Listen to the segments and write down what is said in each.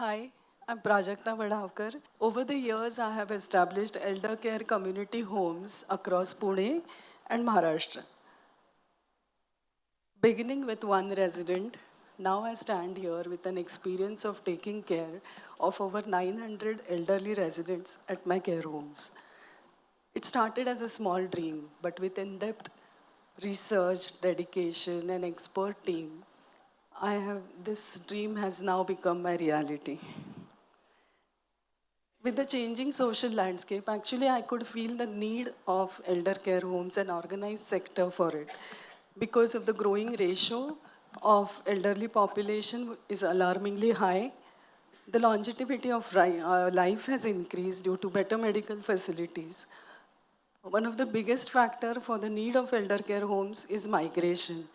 Hi, I'm Prajakta Wadhavkar. Over the years, I have established elder care community homes across Pune and Maharashtra. Beginning with one resident, now I stand here with an experience of taking care of over 900 elderly residents at my care homes. It started as a small dream, but with in-depth research, dedication, and expert team, this dream has now become my reality. With the changing social landscape, actually, I could feel the need of elder care homes and organized sector for it because of the growing ratio of elderly population is alarmingly high. The longevity of life has increased due to better medical facilities. One of the biggest factor for the need of elder care homes is migration.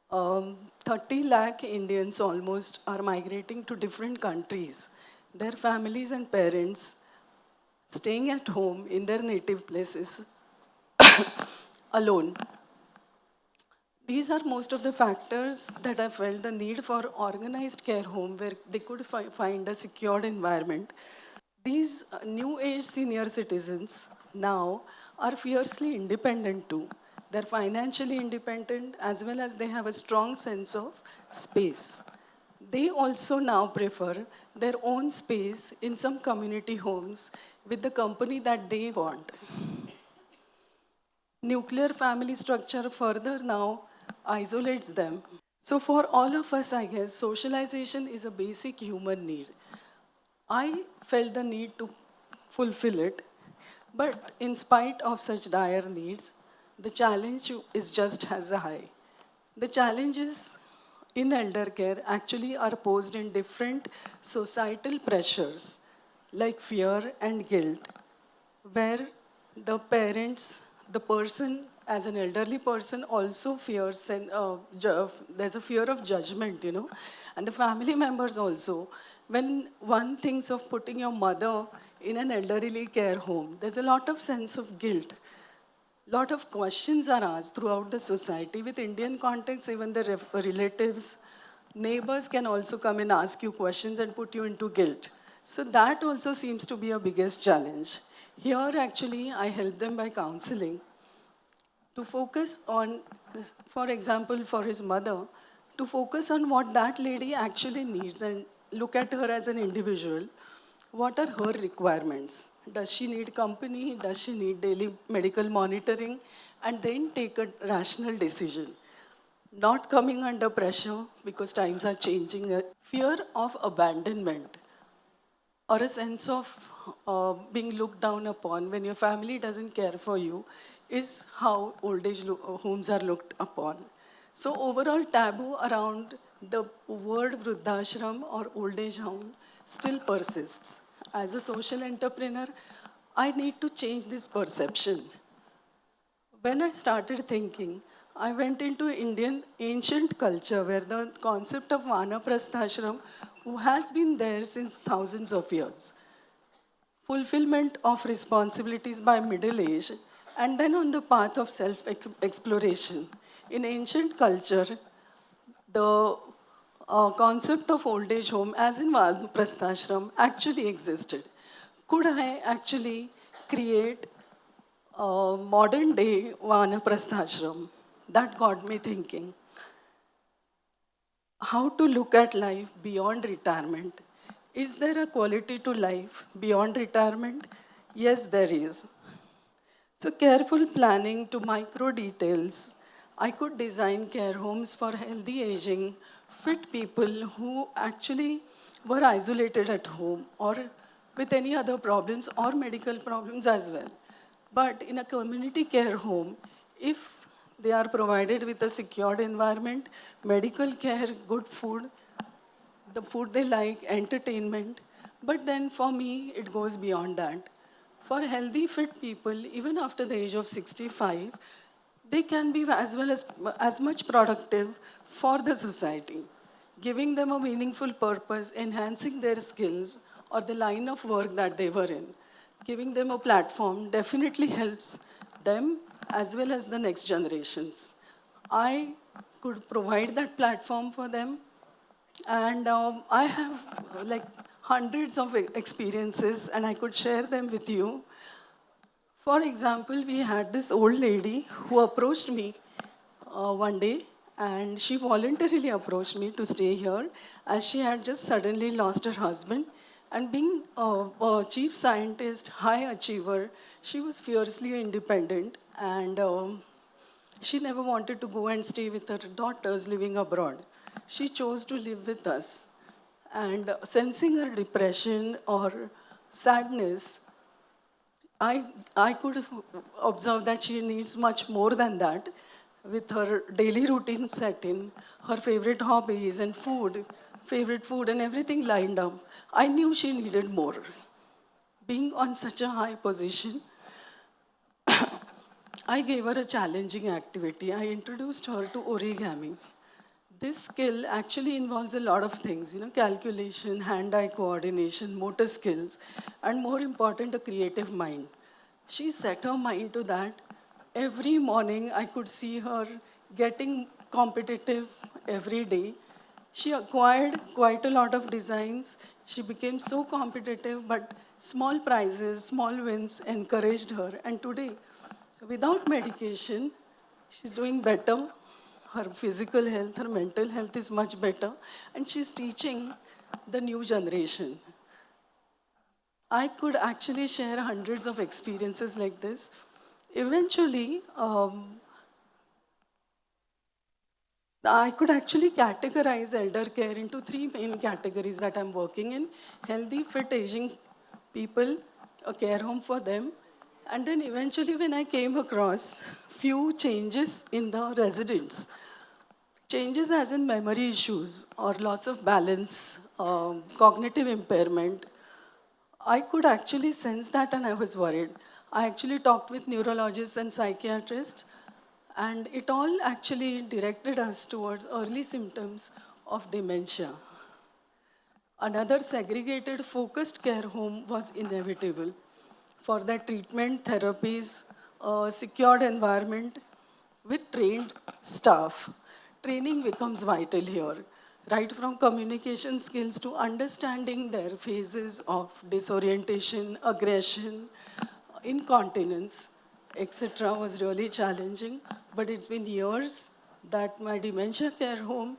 30 lakh Indians almost are migrating to different countries. Their families and parents staying at home in their native places alone. These are most of the factors that I felt the need for organized care home where they could find a secured environment. These new age senior citizens now are fiercely independent too. They're financially independent as well as they have a strong sense of space. They also now prefer their own space in some community homes with the company that they want. Nuclear family structure further now isolates them. So, for all of us, I guess, socialization is a basic human need. I felt the need to fulfill it, but in spite of such dire needs, the challenge is just as high. The challenges in elder care actually are posed in different societal pressures like fear and guilt, where the parents, the person as an elderly person also fears and there's a fear of judgment, and the family members also. When one thinks of putting your mother in an elderly care home, there's a lot of sense of guilt. Lot of questions are asked throughout the society. With Indian context, even the relatives, neighbors can also come and ask you questions and put you into guilt. So that also seems to be a biggest challenge. Here, actually, I help them by counseling to focus on, for example, for his mother, to focus on what that lady actually needs and look at her as an individual. What are her requirements? Does she need company? Does she need daily medical monitoring? And then take a rational decision. Not coming under pressure because times are changing. Fear of abandonment or a sense of being looked down upon when your family doesn't care for you is how old age homes are looked upon. So overall taboo around the word vruddhashram or old age home still persists. As a social entrepreneur, I need to change this perception. When I started thinking, I went into Indian ancient culture where the concept of vanaprasthashram has been there since thousands of years. Fulfillment of responsibilities by middle age, and then on the path of self-exploration. In ancient culture, the concept of old age home, as in vanaprasthashram, actually existed. Could I actually create modern day Vanaprasthashram? That got me thinking how to look at life beyond retirement. Is there a quality to life beyond retirement? Yes, there is. So, careful planning to micro details. I could design care homes for healthy aging, fit people who actually were isolated at home or with any other problems or medical problems as well. But in a community care home, if they are provided with a secured environment, medical care, good food, the food they like, entertainment. But then for me, it goes beyond that. For healthy, fit people, even after the age of 65, they can be as much productive for the society, giving them a meaningful purpose, enhancing their skills or the line of work that they were in. Giving them a platform definitely helps them as well as the next generations. I could provide that platform for them And I have like hundreds of experiences, and I could share them with you. For example, we had this old lady who approached me one day, and she voluntarily approached me to stay here as she had just suddenly lost her husband. And being a chief scientist, high achiever, she was fiercely independent, and she never wanted to go and stay with her daughters living abroad. She chose to live with us. And sensing her depression or sadness, I could observe that she needs much more than that. With her daily routine set in, her favorite hobbies and food, favorite food and everything lined up, I knew she needed more. Being on such a high position, I gave her a challenging activity. I introduced her to origami. This skill actually involves a lot of things, calculation, hand-eye coordination, motor skills, and more important, a creative mind. She set her mind to that. Every morning, I could see her getting competitive every day. She acquired quite a lot of designs. She became so competitive, but small prizes, small wins encouraged her. And today, without medication, she's doing better. Her physical health, her mental health is much better, and she's teaching the new generation. I could actually share hundreds of experiences like this. Eventually, I could actually categorize elder care into three main categories that I'm working in: healthy, fit, aging people, a care home for them, and then eventually when I came across few changes in the residents, changes as in memory issues or loss of balance, cognitive impairment, I could actually sense that and I was worried. I actually talked with neurologists and psychiatrists, and it all actually directed us towards early symptoms of dementia. Another segregated, focused care home was inevitable for the treatment, therapies, secured environment with trained staff. Training becomes vital here, right from communication skills to understanding their phases of disorientation, aggression, incontinence, etc. was really challenging. But it's been years that my dementia care home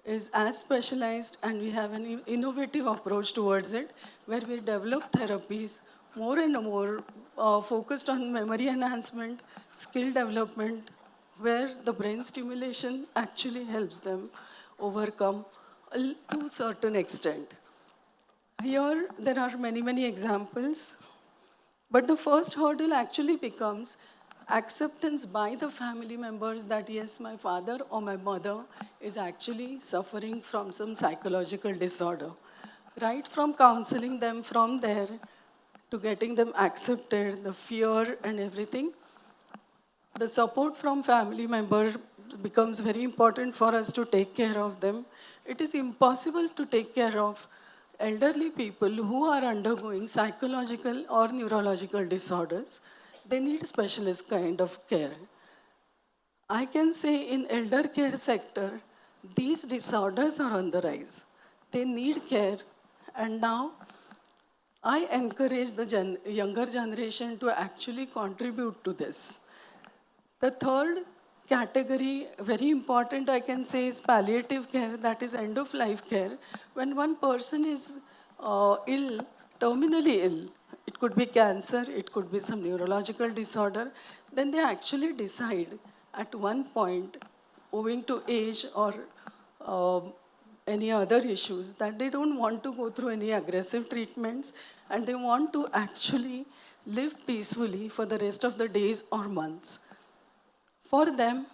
is as specialized, and we have an innovative approach towards it where we develop therapies more and more focused on memory enhancement, skill development, where the brain stimulation actually helps them overcome to a certain extent. Here, there are many, many examples, but the first hurdle actually becomes acceptance by the family members that yes, my father or my mother is actually suffering from some psychological disorder. Right from counseling them from there to getting them accepted, the fear and everything, the support from family member becomes very important for us to take care of them. It is impossible to take care of elderly people who are undergoing psychological or neurological disorders. They need specialist kind of care. I can say in elder care sector, these disorders are on the rise. They need care, and now I encourage the younger generation to actually contribute to this. The third category, very important, I can say, is palliative care, that is end of life care. When one person is ill, terminally ill, it could be cancer, it could be some neurological disorder, then they actually decide at one point, owing to age or uh, any other issues, that they don't want to go through any aggressive treatments and they want to actually live peacefully for the rest of the days or months. For them,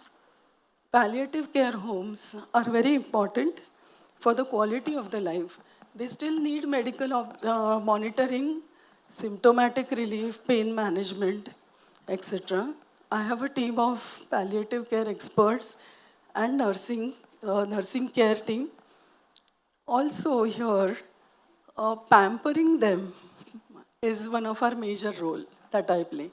palliative care homes are very important for the quality of the life. They still need medical monitoring, symptomatic relief, pain management, etc. I have a team of palliative care experts and nursing care team. Also here, pampering them is one of our major role that I play.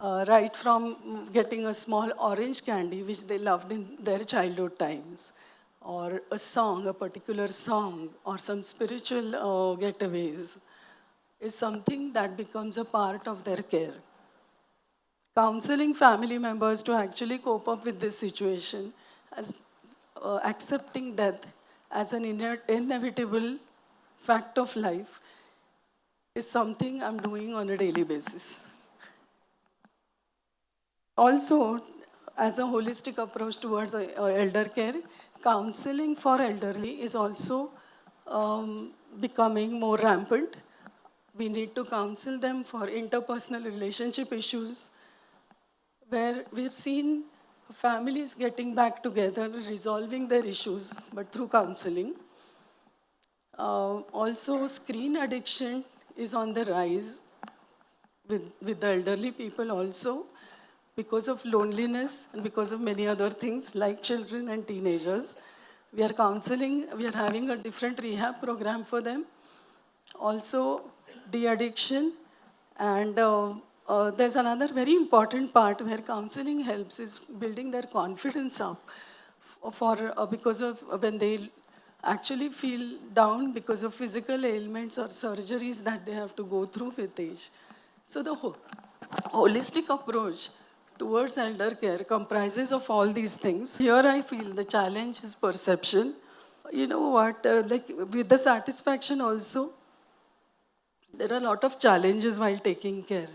Right from getting a small orange candy, which they loved in their childhood times. or a song, a particular song, or some spiritual getaways is something that becomes a part of their care. Counseling family members to actually cope up with this situation as accepting death as an inevitable fact of life is something I'm doing on a daily basis. Also, as a holistic approach towards elder care, counseling for elderly is also becoming more rampant. We need to counsel them for interpersonal relationship issues, where we've seen families getting back together, resolving their issues, but through counseling. Also, screen addiction is on the rise with the elderly people also because of loneliness and because of many other things like children and teenagers. We are counseling, we are having a different rehab program for them. Also, de-addiction. And there's another very important part where counseling helps is building their confidence up because of when they actually feel down because of physical ailments or surgeries that they have to go through with age. So the holistic approach towards elder care comprises of all these things. Here I feel the challenge is perception. You know what, like with the satisfaction also, there are a lot of challenges while taking care.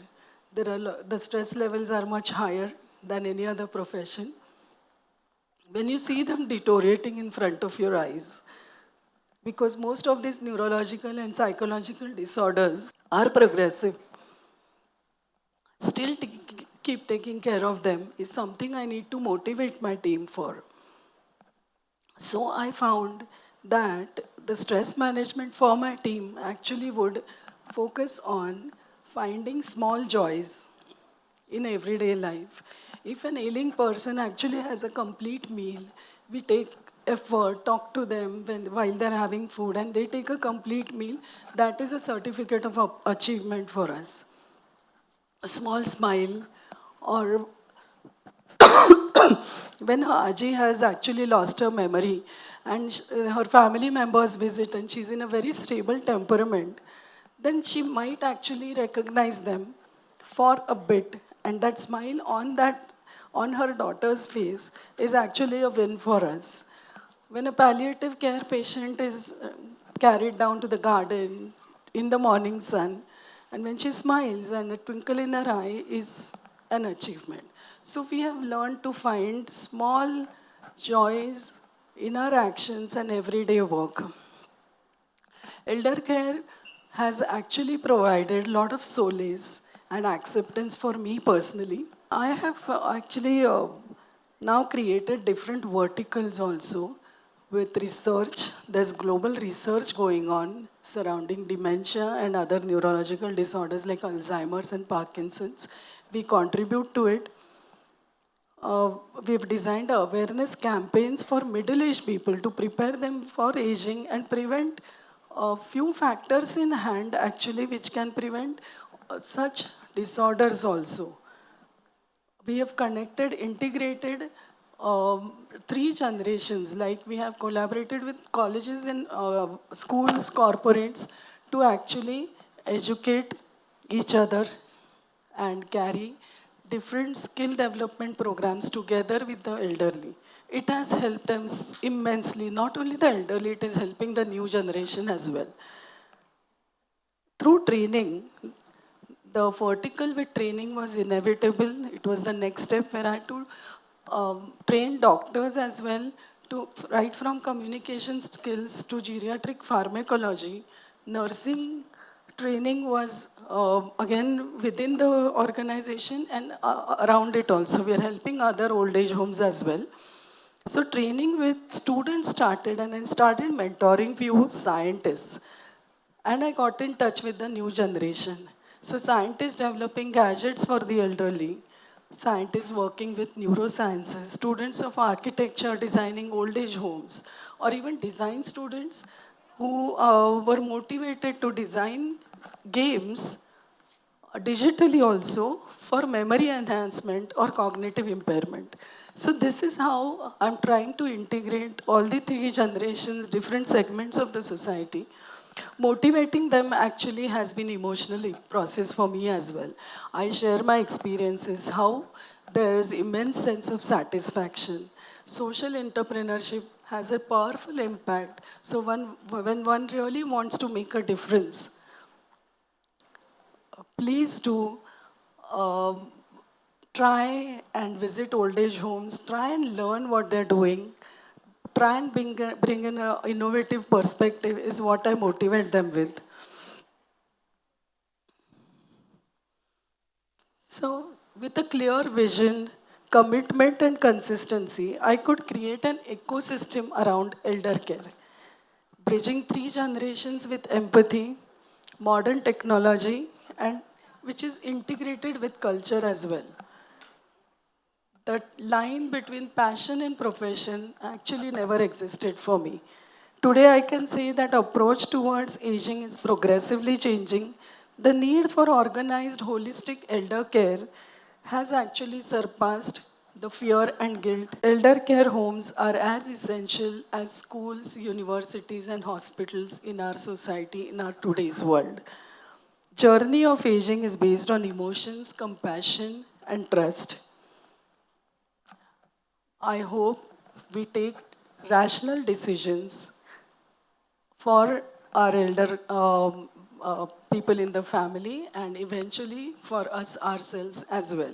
The stress levels are much higher than any other profession. When you see them deteriorating in front of your eyes, because most of these neurological and psychological disorders are progressive, still keep taking care of them is something I need to motivate my team for. So I found that the stress management for my team actually would focus on finding small joys in everyday life. If an ailing person actually has a complete meal, we take effort, talk to them while they're having food, and they take a complete meal, that is a certificate of achievement for us. A small smile, or when her Aji has actually lost her memory and her family members visit and she's in a very stable temperament, then she might actually recognize them for a bit. And that smile on her daughter's face is actually a win for us. When a palliative care patient is carried down to the garden in the morning sun, and when she smiles and a twinkle in her eye is an achievement. So we have learned to find small joys in our actions and everyday work. Elder care has actually provided a lot of solace and acceptance for me personally. I have actually now created different verticals also with research. There's global research going on surrounding dementia and other neurological disorders like Alzheimer's and Parkinson's. We contribute to it. We've designed awareness campaigns for middle-aged people to prepare them for aging and prevent a few factors in hand actually which can prevent such disorders also. We have connected, integrated three generations, like we have collaborated with colleges and schools, corporates to actually educate each other and carry different skill development programs together with the elderly. It has helped them immensely, not only the elderly, it is helping the new generation as well. Through training, the vertical with training was inevitable. It was the next step where I had to train doctors as well, to right from communication skills to geriatric pharmacology. Nursing training was again within the organization and around it also. We are helping other old age homes as well. So training with students started, and I started mentoring few scientists. And I got in touch with the new generation. So scientists developing gadgets for the elderly, scientists working with neurosciences, students of architecture designing old age homes, or even design students who were motivated to design games digitally also for memory enhancement or cognitive impairment. So this is how I'm trying to integrate all the three generations, different segments of the society. Motivating them actually has been emotionally process for me as well. I share my experiences, how there's immense sense of satisfaction. Social entrepreneurship has a powerful impact. So when one really wants to make a difference, please do uh, try and visit old age homes, try and learn what they're doing, try and bring in an innovative perspective is what I motivate them with. So, with a clear vision, commitment, and consistency, I could create an ecosystem around elder care, bridging three generations with empathy, modern technology, and which is integrated with culture as well. That line between passion and profession actually never existed for me. Today, I can say that approach towards aging is progressively changing. The need for organized, holistic elder care has actually surpassed the fear and guilt. Elder care homes are as essential as schools, universities, and hospitals in our society, in our today's world. Journey of aging is based on emotions, compassion, and trust. I hope we take rational decisions for our elder people in the family and eventually for us ourselves as well.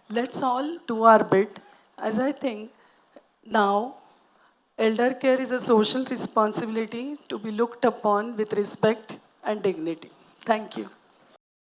Let's all do our bit. As I think now, elder care is a social responsibility to be looked upon with respect and dignity. Thank you.